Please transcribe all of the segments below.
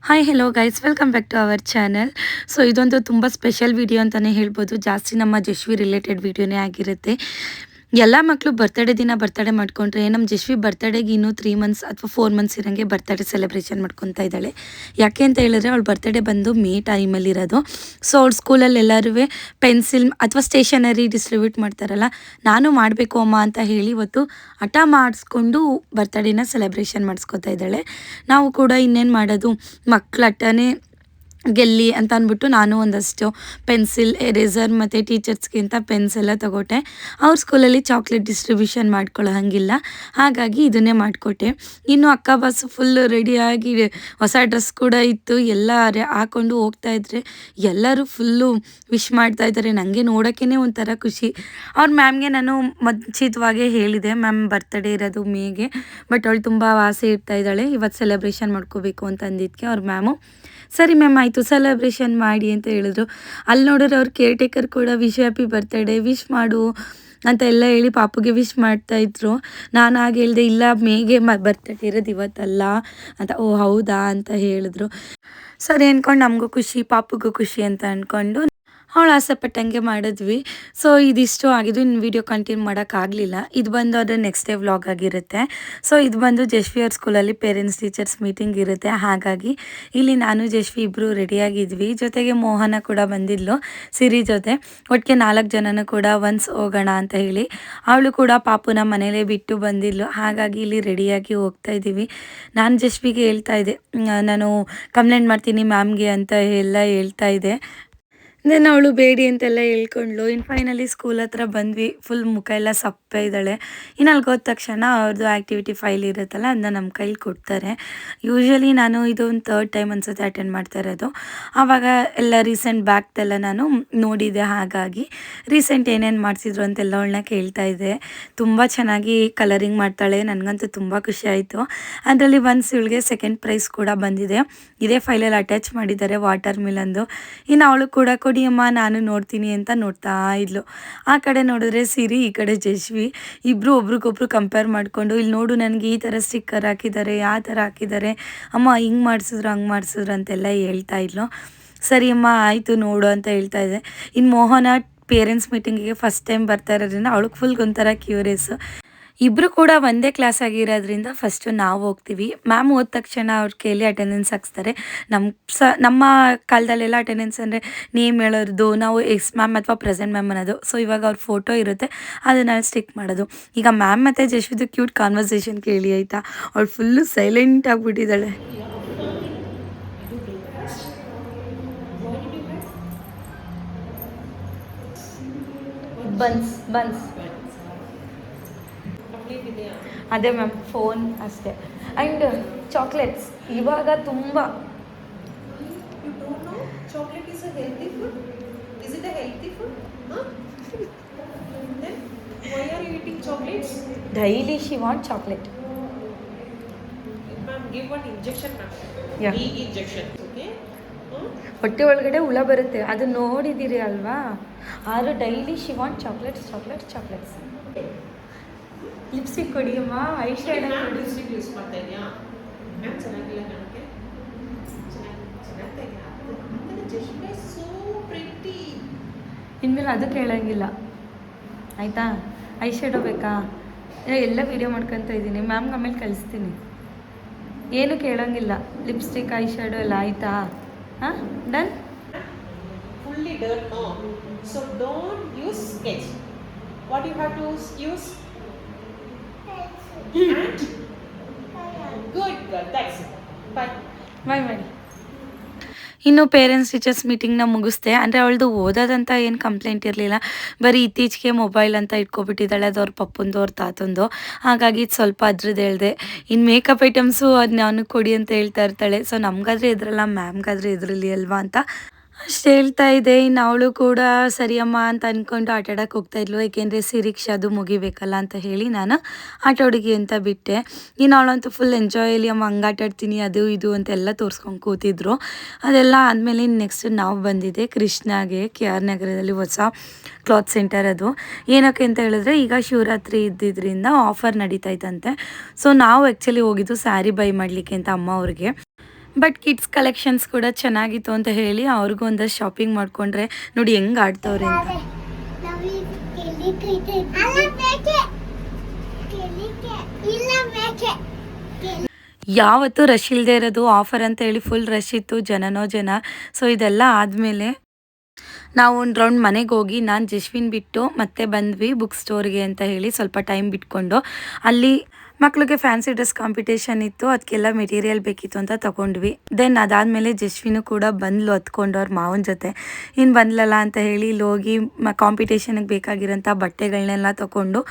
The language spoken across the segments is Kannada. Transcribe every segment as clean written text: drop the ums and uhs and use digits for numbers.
Hi hello guys welcome back to our channel. So ಇದೊಂದು ತುಂಬ ಸ್ಪೆಷಲ್ ವಿಡಿಯೋ ಅಂತಲೇ ಹೇಳ್ಬೋದು. ಜಾಸ್ತಿ ನಮ್ಮ ಜಶ್ವಿ ರಿಲೇಟೆಡ್ ವಿಡಿಯೋನೇ ಆಗಿರುತ್ತೆ. ಎಲ್ಲ ಮಕ್ಕಳು ಬರ್ತಡೇ ದಿನ ಬರ್ತಡೇ ಮಾಡ್ಕೊಂಡ್ರೆ ನಮ್ಮ ಜಶ್ವಿ ಬರ್ತಡೇಗೆ ಇನ್ನೂ 3 ಮಂತ್ಸ್ ಅಥವಾ 4 ಮಂತ್ಸ್ ಇರೋಂಗೆ ಬರ್ತಡೇ ಸೆಲೆಬ್ರೇಷನ್ ಮಾಡ್ಕೊತಾ ಇದ್ದಾಳೆ. ಯಾಕೆ ಅಂತ ಹೇಳಿದ್ರೆ ಅವಳ ಬರ್ತಡೇ ಬಂದು ಮೇ ಟೈಮಲ್ಲಿ ಇರೋದು. ಸೊ ಅವಳ ಸ್ಕೂಲಲ್ಲಿ ಎಲ್ಲರೂ ಪೆನ್ಸಿಲ್ ಅಥವಾ ಸ್ಟೇಷನರಿ ಡಿಸ್ಟ್ರಿಬ್ಯೂಟ್ ಮಾಡ್ತಾರಲ್ಲ, ನಾನು ಮಾಡಬೇಕು ಅಮ್ಮ ಅಂತ ಹೇಳಿ ಇವತ್ತು ಹಠ ಮಾಡಿಸ್ಕೊಂಡು ಬರ್ತಡೇನ ಸೆಲೆಬ್ರೇಷನ್ ಮಾಡಿಸ್ಕೊತಾ ಇದ್ದಾಳೆ. ನಾವು ಕೂಡ ಇನ್ನೇನು ಮಾಡೋದು, ಮಕ್ಕಳ ಹಠನೇ ಗೆಲ್ಲಿ ಅಂತ ಅಂದ್ಬಿಟ್ಟು ನಾನು ಒಂದಷ್ಟು ಪೆನ್ಸಿಲ್, ಎರೇಸರ್ ಮತ್ತು ಟೀಚರ್ಸ್ಗೆ ಅಂತ ಪೆನ್ಸ್ ಎಲ್ಲ ತೊಗೊಟ್ಟೆ. ಅವ್ರ ಸ್ಕೂಲಲ್ಲಿ ಚಾಕ್ಲೇಟ್ ಡಿಸ್ಟ್ರಿಬ್ಯೂಷನ್ ಮಾಡ್ಕೊಳ್ಳೋ ಹಾಗಿಲ್ಲ, ಹಾಗಾಗಿ ಇದನ್ನೇ ಮಾಡಿಕೊಟ್ಟೆ. ಇನ್ನು ಅಕ್ಕ ಬಸ್ಸು ಫುಲ್ ರೆಡಿಯಾಗಿ ಹೊಸ ಡ್ರೆಸ್ ಕೂಡ ಇತ್ತು, ಎಲ್ಲ ಹಾಕ್ಕೊಂಡು ಹೋಗ್ತಾಯಿದ್ರೆ ಎಲ್ಲರೂ ಫುಲ್ಲು ವಿಶ್ ಮಾಡ್ತಾಯಿದ್ದಾರೆ. ನನಗೆ ನೋಡೋಕ್ಕೇ ಒಂಥರ ಖುಷಿ. ಅವ್ರ ಮ್ಯಾಮ್ಗೆ ನಾನು ಮುಂಚಿತವಾಗೇ ಹೇಳಿದೆ, ಮ್ಯಾಮ್ ಬರ್ತಡೇ ಇರೋದು ಮೇಗೆ, ಬಟ್ ಅವಳು ತುಂಬ ಆಸೆ ಇರ್ತಾ ಇದ್ದಾಳೆ ಇವತ್ತು ಸೆಲೆಬ್ರೇಷನ್ ಮಾಡ್ಕೋಬೇಕು ಅಂತ ಅಂದಿದ್ದಕ್ಕೆ ಅವ್ರ ಮ್ಯಾಮು ಸರಿ ಮ್ಯಾಮ್ ಆಯಿತು ಸೆಲೆಬ್ರೇಷನ್ ಮಾಡಿ ಅಂತ ಹೇಳಿದ್ರು. ಅಲ್ಲಿ ನೋಡಿದ್ರೆ ಅವ್ರ ಕೇರ್ ಟೇಕರ್ ಕೂಡ ವಿಶ್ ಹ್ಯಾಪಿ ಬರ್ತಡೇ ವಿಶ್ ಮಾಡು ಅಂತ ಎಲ್ಲ ಹೇಳಿ ಪಾಪುಗೆ ವಿಶ್ ಮಾಡ್ತಾಯಿದ್ರು. ನಾನು ಆಗ ಹೇಳಿದೆ ಇಲ್ಲ ಮೇಗೆ ಬರ್ತಡೇ ಇರೋದು ಇವತ್ತಲ್ಲ ಅಂತ. ಓ ಹೌದಾ ಅಂತ ಹೇಳಿದ್ರು. ಸರಿ ಅಂದ್ಕೊಂಡು ನಮಗೂ ಖುಷಿ, ಪಾಪುಗೂ ಖುಷಿ ಅಂತ ಅಂದ್ಕೊಂಡು ಅವಳು ಆಸೆ ಪಟ್ಟಂಗೆ ಮಾಡಿದ್ವಿ. ಸೊ ಇದಿಷ್ಟು ಆಗಿದ್ದು. ಇನ್ನು ವೀಡಿಯೋ ಕಂಟಿನ್ಯೂ ಮಾಡೋಕ್ಕಾಗಲಿಲ್ಲ. ಇದು ಬಂದು ಅದರ ನೆಕ್ಸ್ಟ್ ಡೇ ವ್ಲಾಗ್ ಆಗಿರುತ್ತೆ. ಸೊ ಇದು ಬಂದು ಜಶ್ವಿ ಅವ್ರ ಸ್ಕೂಲಲ್ಲಿ ಪೇರೆಂಟ್ಸ್ ಟೀಚರ್ಸ್ ಮೀಟಿಂಗ್ ಇರುತ್ತೆ, ಹಾಗಾಗಿ ಇಲ್ಲಿ ನಾನು ಜಶ್ವಿ ಇಬ್ಬರು ರೆಡಿಯಾಗಿದ್ವಿ. ಜೊತೆಗೆ ಮೋಹನ ಕೂಡ ಬಂದಿದ್ಲು ಸಿರಿ ಜೊತೆ. ಒಟ್ಟಿಗೆ 4 ಜನನೂ ಕೂಡ ಒನ್ಸ್ ಹೋಗೋಣ ಅಂತ ಹೇಳಿ ಅವಳು ಕೂಡ ಪಾಪುನ ಮನೇಲೇ ಬಿಟ್ಟು ಬಂದಿದ್ಲು. ಹಾಗಾಗಿ ಇಲ್ಲಿ ರೆಡಿಯಾಗಿ ಹೋಗ್ತಾ ಇದ್ದೀವಿ. ನಾನು ಜಶ್ವಿಗೆ ಹೇಳ್ತಾ ಇದ್ದೆ, ನಾನು ಕಂಪ್ಲೇಂಟ್ ಮಾಡ್ತೀನಿ ಮ್ಯಾಮ್ಗೆ ಅಂತ ಎಲ್ಲ ಹೇಳ್ತಾ ಇದ್ದೆ. ದೆನ್ ಅವಳು ಬೇಡಿ ಅಂತೆಲ್ಲ ಹೇಳ್ಕೊಂಡ್ಳು. ಇನ್ನು ಫೈನಲಿ ಸ್ಕೂಲ್ ಹತ್ರ ಬಂದ್ವಿ. ಫುಲ್ ಮುಖ ಎಲ್ಲ ಸಪ್ಪೆ ಇದ್ದಾಳೆ. ಇನ್ನು ಅಲ್ಲಿಗೆ ಹೋದ ತಕ್ಷಣ ಅವ್ರದ್ದು ಆ್ಯಕ್ಟಿವಿಟಿ ಫೈಲ್ ಇರುತ್ತಲ್ಲ, ಅದನ್ನ ನಮ್ಮ ಕೈಲಿ ಕೊಡ್ತಾರೆ. ಯೂಶ್ವಲಿ ನಾನು ಇದು ಒಂದು 3rd ಟೈಮ್ ಅನ್ಸುತ್ತೆ ಅಟೆಂಡ್ ಮಾಡ್ತಾ ಇರೋದು. ಆವಾಗ ಎಲ್ಲ ರೀಸೆಂಟ್ ಬ್ಯಾಗ್ದೆಲ್ಲ ನಾನು ನೋಡಿದೆ, ಹಾಗಾಗಿ ರೀಸೆಂಟ್ ಏನೇನು ಮಾಡಿಸಿದ್ರು ಅಂತೆಲ್ಲ ಅವಳನ್ನ ಕೇಳ್ತಾ ಇದ್ದೆ. ತುಂಬ ಚೆನ್ನಾಗಿ ಕಲರಿಂಗ್ ಮಾಡ್ತಾಳೆ, ನನಗಂತೂ ತುಂಬ ಖುಷಿ ಆಯಿತು. ಅದರಲ್ಲಿ ಒನ್ಸ್ ಇವಳಿಗೆ 2nd ಪ್ರೈಸ್ ಕೂಡ ಬಂದಿದೆ. ಇದೇ ಫೈಲಲ್ಲಿ ಅಟ್ಯಾಚ್ ಮಾಡಿದ್ದಾರೆ ವಾಟರ್ ಮಿಲನ್ದು. ಇನ್ನು ಅವಳು ಕೂಡ ಕೊಡಿಯಮ್ಮ ನಾನು ನೋಡ್ತೀನಿ ಅಂತ ನೋಡ್ತಾ ಇದ್ಲು. ಆ ಕಡೆ ನೋಡಿದ್ರೆ ಸಿರಿ, ಈ ಕಡೆ ಜಶ್ವಿ ಇಬ್ಬರು ಒಬ್ರಿಗೊಬ್ರು ಕಂಪೇರ್ ಮಾಡಿಕೊಂಡು, ಇಲ್ಲಿ ನೋಡು ನನಗೆ ಈ ಥರ ಸ್ಟಿಕ್ಕರ್ ಹಾಕಿದ್ದಾರೆ, ಆ ಥರ ಹಾಕಿದ್ದಾರೆ, ಅಮ್ಮ ಹಿಂಗೆ ಮಾಡಿಸಿದ್ರು ಹಂಗೆ ಮಾಡಿಸಿದ್ರು ಅಂತೆಲ್ಲ ಹೇಳ್ತಾ ಇದ್ಲು. ಸರಿ ಅಮ್ಮ ಆಯಿತು ನೋಡು ಅಂತ ಹೇಳ್ತಾ ಇದ್ದೆ. ಇನ್ನು ಮೋಹನ ಪೇರೆಂಟ್ಸ್ ಮೀಟಿಂಗಿಗೆ ಫಸ್ಟ್ ಟೈಮ್ ಬರ್ತಾ ಇರೋದ್ರಿಂದ ಅವಳಿಗೆ ಫುಲ್ ಒಂಥರ ಕ್ಯೂರಿಯಸ್ಸು. ಇಬ್ಬರು ಕೂಡ ಒಂದೇ ಕ್ಲಾಸ್ ಆಗಿರೋದ್ರಿಂದ ಫಸ್ಟು ನಾವು ಹೋಗ್ತೀವಿ. ಮ್ಯಾಮ್ ಹೋದ ತಕ್ಷಣ ಅವ್ರ ಕೈಲಿ ಅಟೆಂಡೆನ್ಸ್ ಹಾಕ್ಸ್ತಾರೆ. ನಮ್ಮ ಕಾಲದಲ್ಲೆಲ್ಲ ಅಟೆಂಡೆನ್ಸ್ ಅಂದರೆ ನೇಮ್ ಹೇಳೋದು, ನಾವು ಎಕ್ಸ್ ಮ್ಯಾಮ್ ಅಥವಾ ಪ್ರೆಸೆಂಟ್ ಮ್ಯಾಮ್ ಅನ್ನೋದು. ಸೊ ಇವಾಗ ಅವ್ರ ಫೋಟೋ ಇರುತ್ತೆ, ಅದನ್ನು ಸ್ಟಿಕ್ ಮಾಡೋದು. ಈಗ ಮ್ಯಾಮ್ ಮತ್ತು ಜಶ್ವಿದು ಕ್ಯೂಟ್ ಕಾನ್ವರ್ಸೇಷನ್ ಕೇಳಿ ಆಯಿತಾ, ಅವಳು ಫುಲ್ಲು ಸೈಲೆಂಟ್ ಆಗಿಬಿಟ್ಟಿದ್ದಾಳೆ. ಬನ್ಸ್ ಅದೇ ಮ್ಯಾಮ್, ಫೋನ್ ಅಷ್ಟೇ. ಆ್ಯಂಡ್ ಚಾಕ್ಲೇಟ್ಸ್ ಇವಾಗ ತುಂಬ chocolate is a healthy food. Is it a healthy food? Huh? Then why are you eating chocolates? Daily she want chocolate. Ma'am, give one injection, ma'am. Yeah. Big injection, okay? ಹೊಟ್ಟೆ ಒಳಗಡೆ ಹುಳ ಬರುತ್ತೆ, ಅದು ನೋಡಿದ್ದೀರಿ ಅಲ್ವಾ. ಆದರೂ daily she want chocolates. Lipstick ಕೊಡಿಯಮ್ಮ, ಐ ಶ್ಯಾಡೋ ಕೊಡಿ. ಲಿಪ್ಸ್ಟಿಕ್ ಯೂಸ್ ಮಾಡ್ತಾ ಇದೆಯಾ ಮ್ಯಾಮ್? ಚೆನ್ನಾಗಿಲ್ಲ ನನಗೆ. ಚೆನ್ನಾಗ್ತಾ ಇದೆಯಾ? Jashvi so pretty. ಇನ್ಮೇಲೆ ಅದು ಕೇಳೋಂಗಿಲ್ಲ ಆಯಿತಾ. ಐ ಶ್ಯಾಡೋ ಬೇಕಾ? ಎಲ್ಲ ವೀಡಿಯೋ ಮಾಡ್ಕೊತ ಇದ್ದೀನಿ, ಮ್ಯಾಮ್ಗೆ ಆಮೇಲೆ ಕಳಿಸ್ತೀನಿ. ಏನು ಕೇಳೋಂಗಿಲ್ಲ, ಲಿಪ್ಸ್ಟಿಕ್ ಐ ಶ್ಯಾಡೋ ಎಲ್ಲ ಆಯಿತಾ? ಹಾಂ done. Fully dirt, no. So don't use sketch. What you have to use? And good girl. That's it. Bye. ಬಾಯ್ ಮಾಡಿ. ಇನ್ನು ಪೇರೆಂಟ್ಸ್ ಟೀಚರ್ಸ್ ಮೀಟಿಂಗ್ನ ಮುಗಿಸ್ದೆ. ಅಂದರೆ ಅವಳದು ಓದೋದಂತ ಏನು ಕಂಪ್ಲೇಂಟ್ ಇರಲಿಲ್ಲ, ಬರೀ ಇತ್ತೀಚೆಗೆ ಮೊಬೈಲ್ ಅಂತ ಇಟ್ಕೊಬಿಟ್ಟಿದ್ದಾಳೆ, ಅದು ಅವ್ರ ಪಪ್ಪಂದು ಅವ್ರ ತಾತಂದು. ಹಾಗಾಗಿ ಸ್ವಲ್ಪ ಅದ್ರದ್ದು ಹೇಳಿದೆ. ಇನ್ನು ಮೇಕಪ್ ಐಟಮ್ಸು ಅದು ನಾನು ಕೊಡಿ ಅಂತ ಹೇಳ್ತಾ ಇರ್ತಾಳೆ. ಸೊ ನಮಗಾದ್ರೆ ಎದುರಲ್ಲ, ಮ್ಯಾಮ್ಗಾದ್ರೆ ಎದುರಲ್ಲಿ ಅಲ್ವಾ ಅಂತ ಅಷ್ಟು ಹೇಳ್ತಾ ಇದೆ. ಇನ್ನು ಅವಳು ಕೂಡ ಸರಿಯಮ್ಮ ಅಂತ ಅಂದ್ಕೊಂಡು ಆಟಾಡೋಕ್ಕೆ ಹೋಗ್ತಾಯಿದ್ಲು, ಏಕೆಂದರೆ ಸಿರೀಕ್ಷೆ ಅದು ಮುಗಿಬೇಕಲ್ಲ ಅಂತ ಹೇಳಿ ನಾನು ಆಟ ಹುಡುಗಿ ಅಂತ ಬಿಟ್ಟೆ. ಇನ್ನು ಅವಳಂತೂ ಫುಲ್ ಎಂಜಾಯಲ್ಲಿ ಅಮ್ಮ ಹಂಗೆ ಆಟಾಡ್ತೀನಿ ಅದು ಇದು ಅಂತೆಲ್ಲ ತೋರಿಸ್ಕೊಂಡು ಕೂತಿದ್ರು. ಅದೆಲ್ಲ ಆದಮೇಲೆ ನೆಕ್ಸ್ಟ್ ನಾವು ಬಂದಿದ್ದೆ ಕೃಷ್ಣಾಗೆ, ಕೆ ಆರ್ ನಗರದಲ್ಲಿ ಹೊಸ ಕ್ಲಾತ್ ಸೆಂಟರ್. ಅದು ಏನಕ್ಕೆ ಅಂತ ಹೇಳಿದ್ರೆ ಈಗ ಶಿವರಾತ್ರಿ ಇದ್ದಿದ್ದರಿಂದ ಆಫರ್ ನಡೀತಾಯ್ತಂತೆ. ಸೊ ನಾವು ಆ್ಯಕ್ಚುಲಿ ಹೋಗಿದ್ದು ಸ್ಯಾರಿ ಬೈ ಮಾಡಲಿಕ್ಕೆ ಅಂತ ಅಮ್ಮ ಅವ್ರಿಗೆ. ಬಟ್ ಕಿಡ್ಸ್ ಕಲೆಕ್ಷನ್ಸ್ ಕೂಡ ಚೆನ್ನಾಗಿತ್ತು ಅಂತ ಹೇಳಿ ಅವ್ರಿಗೂ ಒಂದಷ್ಟು ಶಾಪಿಂಗ್ ಮಾಡಿಕೊಂಡ್ರೆ ನೋಡಿ ಹೆಂಗೆ ಆಡ್ತವ್ರೆ ಅಂತ. ಯಾವತ್ತೂ ರಶ್ ಇಲ್ಲದೆ ಇರೋದು ಆಫರ್ ಅಂತ ಹೇಳಿ ಫುಲ್ ರಶ್ ಇತ್ತು, ಜನನೋ ಜನ. ಸೊ ಇದೆಲ್ಲ ಆದಮೇಲೆ ನಾವು ಒಂದು ರೌಂಡ್ ಮನೆಗೆ ಹೋಗಿ ನಾನು ಜಶ್ವಿನ್ ಬಿಟ್ಟು ಮತ್ತೆ ಬಂದ್ವಿ ಬುಕ್ ಸ್ಟೋರ್ಗೆ ಅಂತ ಹೇಳಿ ಸ್ವಲ್ಪ ಟೈಮ್ ಬಿಟ್ಕೊಂಡು. ಅಲ್ಲಿ ಮಕ್ಳಿಗೆ ಫ್ಯಾನ್ಸಿ ಡ್ರೆಸ್ ಕಾಂಪಿಟೇಷನ್ ಇತ್ತು, ಅದಕ್ಕೆಲ್ಲ ಮೆಟೀರಿಯಲ್ ಬೇಕಿತ್ತು ಅಂತ ತೊಗೊಂಡ್ವಿ. ದೆನ್ ಅದಾದಮೇಲೆ ಜಶ್ವಿನು ಕೂಡ ಬಂದ್ಲು ಹತ್ಕೊಂಡು ಅವ್ರ ಮಾವನ ಜೊತೆ. ಇನ್ನು ಬಂದ್ಲಲ್ಲ ಅಂತ ಹೇಳಿ ಇಲ್ಲಿ ಹೋಗಿ ಕಾಂಪಿಟೇಷನ್ಗೆ ಬೇಕಾಗಿರೋಂಥ ಬಟ್ಟೆಗಳನ್ನೆಲ್ಲ ತೊಗೊಂಡು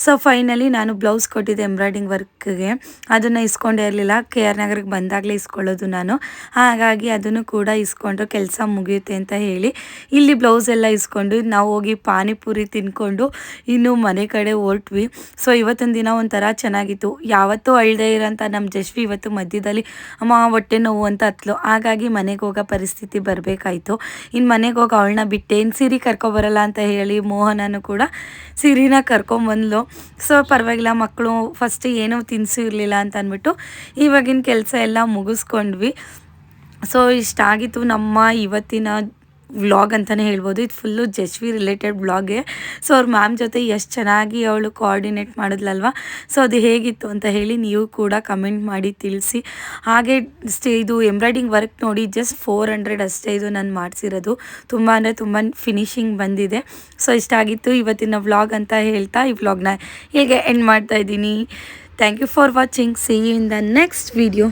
ಸೊ ಫೈನಲಿ ನಾನು ಬ್ಲೌಸ್ ಕೊಟ್ಟಿದ್ದೆ ಎಂಬ್ರಾಯ್ಡಿಂಗ್ ವರ್ಕ್ಗೆ, ಅದನ್ನು ಇಸ್ಕೊಂಡೇ ಇರಲಿಲ್ಲ. ಕೆ ಆರ್ ನಗರಕ್ಕೆ ಬಂದಾಗಲೇ ಇಸ್ಕೊಳ್ಳೋದು ನಾನು, ಹಾಗಾಗಿ ಅದನ್ನು ಕೂಡ ಇಸ್ಕೊಂಡ್ರು ಕೆಲಸ ಮುಗಿಯುತ್ತೆ ಅಂತ ಹೇಳಿ. ಇಲ್ಲಿ ಬ್ಲೌಸ್ ಎಲ್ಲ ಇಸ್ಕೊಂಡು ನಾವು ಹೋಗಿ ಪಾನಿಪುರಿ ತಿನ್ಕೊಂಡು ಇನ್ನು ಮನೆ ಕಡೆ ಹೊರಟ್ವಿ. ಸೊ ಇವತ್ತಿನ ದಿನ ಒಂಥರ ಚೆನ್ನಾಗಿತ್ತು. ಯಾವತ್ತೂ ಅಳ್ದೇ ಇರೋಂಥ ನಮ್ಮ ಜಶ್ವಿ ಇವತ್ತು ಮಧ್ಯದಲ್ಲಿ ಅಮ್ಮ ಹೊಟ್ಟೆ ನೋವು ಅಂತ ಹತ್ಲು, ಹಾಗಾಗಿ ಮನೆಗೆ ಹೋಗೋ ಪರಿಸ್ಥಿತಿ ಬರಬೇಕಾಯ್ತು. ಇನ್ನು ಮನೆಗೆ ಹೋಗಿ ಅವಳನ್ನ ಬಿಟ್ಟೇನು ಸಿರಿ ಕರ್ಕೊಬರಲ್ಲ ಅಂತ ಹೇಳಿ ಮೋಹನನು ಕೂಡ ಸಿರಿನ ಕರ್ಕೊಂಬಂದ್ಲು. ಸೊ ಪರವಾಗಿಲ್ಲ, ಮಕ್ಕಳು ಫಸ್ಟ್ ಏನೂ ತಿನ್ನಿಸಿ ಇರಲಿಲ್ಲ ಅಂತ ಅಂದ್ಬಿಟ್ಟು ಇವಾಗಿನ ಕೆಲಸ ಎಲ್ಲ ಮುಗಿಸ್ಕೊಂಡ್ವಿ. ಸೊ ಇಷ್ಟಾಗಿತ್ತು ನಮ್ಮ ಇವತ್ತಿನ ವ್ಲಾಗ್ ಅಂತಲೇ ಹೇಳ್ಬೋದು. ಇದು ಫುಲ್ಲು ಜಶ್ವಿ ರಿಲೇಟೆಡ್ ವ್ಲಾಗೆ. ಸೊ ಅವ್ರ ಮ್ಯಾಮ್ ಜೊತೆ ಎಷ್ಟು ಚೆನ್ನಾಗಿ ಅವಳು ಕೋಆರ್ಡಿನೇಟ್ ಮಾಡಿದ್ಲಲ್ವ. ಸೊ ಅದು ಹೇಗಿತ್ತು ಅಂತ ಹೇಳಿ ನೀವು ಕೂಡ ಕಮೆಂಟ್ ಮಾಡಿ ತಿಳಿಸಿ. ಹಾಗೆ ಇದು ಎಂಬ್ರಾಯ್ಡಿಂಗ್ ವರ್ಕ್ ನೋಡಿ ಜಸ್ಟ್ 400 ಅಷ್ಟೇ ಇದು ನಾನು ಮಾಡಿಸಿರೋದು. ತುಂಬ ಅಂದರೆ ತುಂಬ ಫಿನಿಶಿಂಗ್ ಬಂದಿದೆ. ಸೊ ಇಷ್ಟಾಗಿತ್ತು ಇವತ್ತಿನ ವ್ಲಾಗ್ ಅಂತ ಹೇಳ್ತಾ ಈ ವ್ಲಾಗ್ನ ಹೀಗೆ ಎಂಡ್ ಮಾಡ್ತಾಯಿದ್ದೀನಿ. Thank you for watching. See you in the next video.